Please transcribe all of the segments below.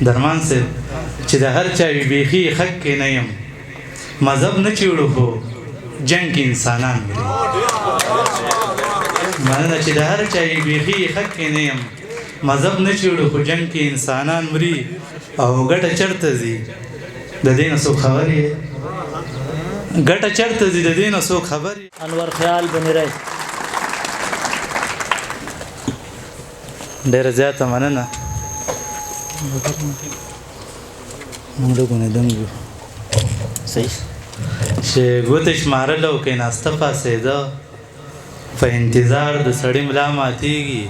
درمان سے چې د هر چا وي بیخي حق کې نه یم مذهب نه چیړو خو جنگ کې انسانان مري مننه چې د هر چا وي بیخي حق کې نه یم مذهب نه چیړو خو جنگ کې انسانان مري او ګټه چرته ځي د دې نه څوک خبر یې ګټه چرته ځي د دې نه څوک خبر یې انور خیال بنیری ډېره زیاته مننه موږ لږونه دنګ یو صحیح چې ګوتې شمارله او کېناسته پاڅېده په انتظار د سړي ملا ماتېږي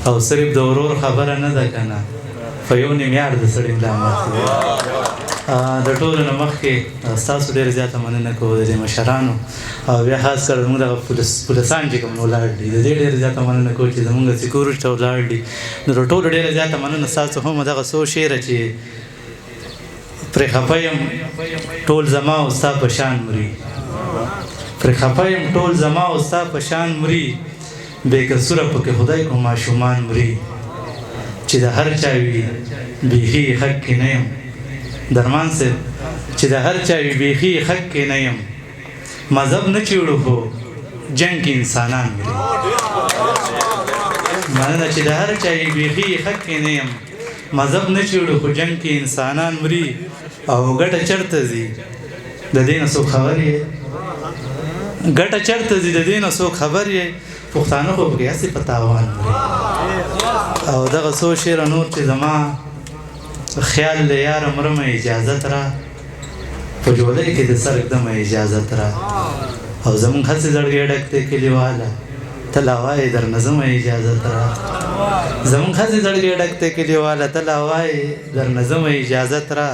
او صرف د ورور خبره نه ده که نه په یو نیم یار د سړي ملا ماتېږي د ټولو نه مخکې ستاسو ډېره زیاته مننه کوو د دې مشرانو او بیا خاص کر زموږ دغه پولیسان چې کوم ولاړ دي د دې ډېره زیاته مننه کوو چې زموږ سکیورټي ته ولاړ دي نو د ټولو ډېره زیاته مننه ستاسو هم دغه څو شعره چې پرې خفه یم ټول زما او ستا په شان مري پرې خفه یم ټول زما او ستا په شان مري بې کسوره پکې خدای کو ماشومان مري چې د هر چا وي بیخي حق کې نه یم درمان صاحب چې د هر چا وي بیخي حق کې نه یم مذهب نه چیړو خو جنگ کې انسانان مري مننه چې د هر چا وي بیخي حق کې نه یم مذهب نه چیړو خو جنگ کې انسانان مري او ګټه چرته ځي د دې نه څوک خبر یې ګټه چرته ځي د دې نه څوک خبر یې پښتانه خو پکې هسې په تاوان مري او دغه څو شعره نور چې زما خیال د یاره مرمه اجازت را په جولۍ کې د سر ږدمه اجازت را او زمونږ هسې زړګی ډک دی کلیواله ته لا وایې در نه ځمه اجازت را زمونږ هسې زړګی ډک دی کلیواله ته لا وایې در نه ځمه اجازت را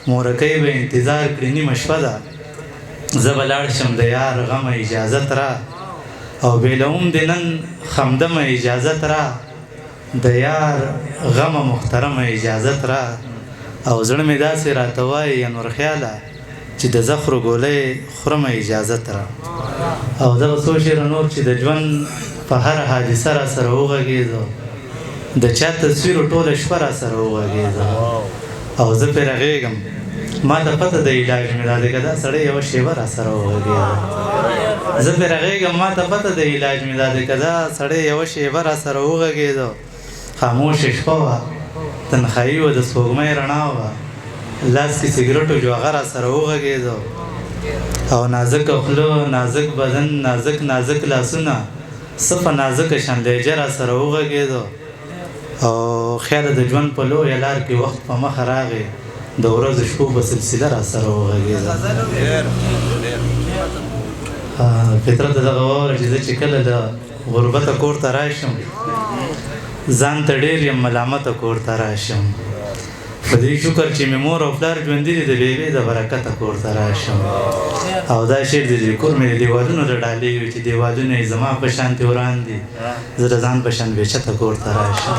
مورکۍ به انتظار کړي نیمه شپه ده زه به لاړ شم د یار غمه اجازت را او بیلوم د نن خمدمه اجازت را د یار غمه محترمه اجازت را او زړه مې داسې راته وایي انور خیاله چې د زخرو ګولۍ خورمه اجازت را او دغه څو شعره نور چې د ژوند په هره حادثه را سره وغږېده د چا تصویر ټوله شپه را سره وغږېده او زه پرې رغېږم ما ته پته د علاج مې دا دی که دا سړی یوه شېبه را سره وغږېده زه پرې رغېږم ما ته پته د علاج مې دا دی که دا سړی یوه شېبه را سره وغږېده خاموشه شپه وه تنخایي وه د سپوږمۍ رڼا وه لاس کې سګرټو جوغه را سره وغږېده او نازک خوله نازک بدن نازک نازک لاسونه څه په نازکه شان لهجه را سره وغږېده او خیاله د ژوند په لویه لار کې وخت په مخه راغی د ورځو شپو په سلسله را سره وغږېده فطرت دغه واوره چې زه چې کله د غربته کور ته راشم ځان ته ډېر یم ملامته کور ته راشم په دې شکر چې مې مور او پلار ژوندي دي د بېبې د برکته کور ته راشم او دا شعر د کور مې د دیوالونو د ډالۍ وي چې دیوالونه یې زما په شانتې وران دي زه د ځان په شان بېچته کور ته راشم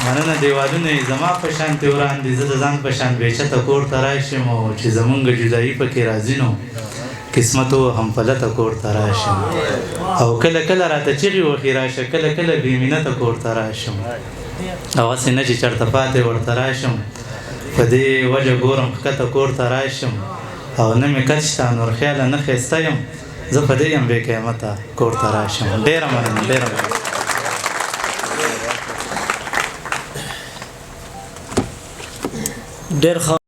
مننه دیوالونه یې زما په شانتې وران دي زه د ځان په شان بېچته کور ته راشم او چې زمونږ جدایي پکې راځي نو قسمت وهم فلته کور ته راشم او کله کله راته چغې وخي راشه کله کله بېمینته کور ته راشم او هسې نه چې چېرته پاتې ورته راشم په دې وجه ګورم ښکته کور ته راشم او نه مې کچ شته نور خیاله نه ښایسته یم زه په دې یم بې قیمته کور ته راشم ډېره مننه ډېره مننه ډېر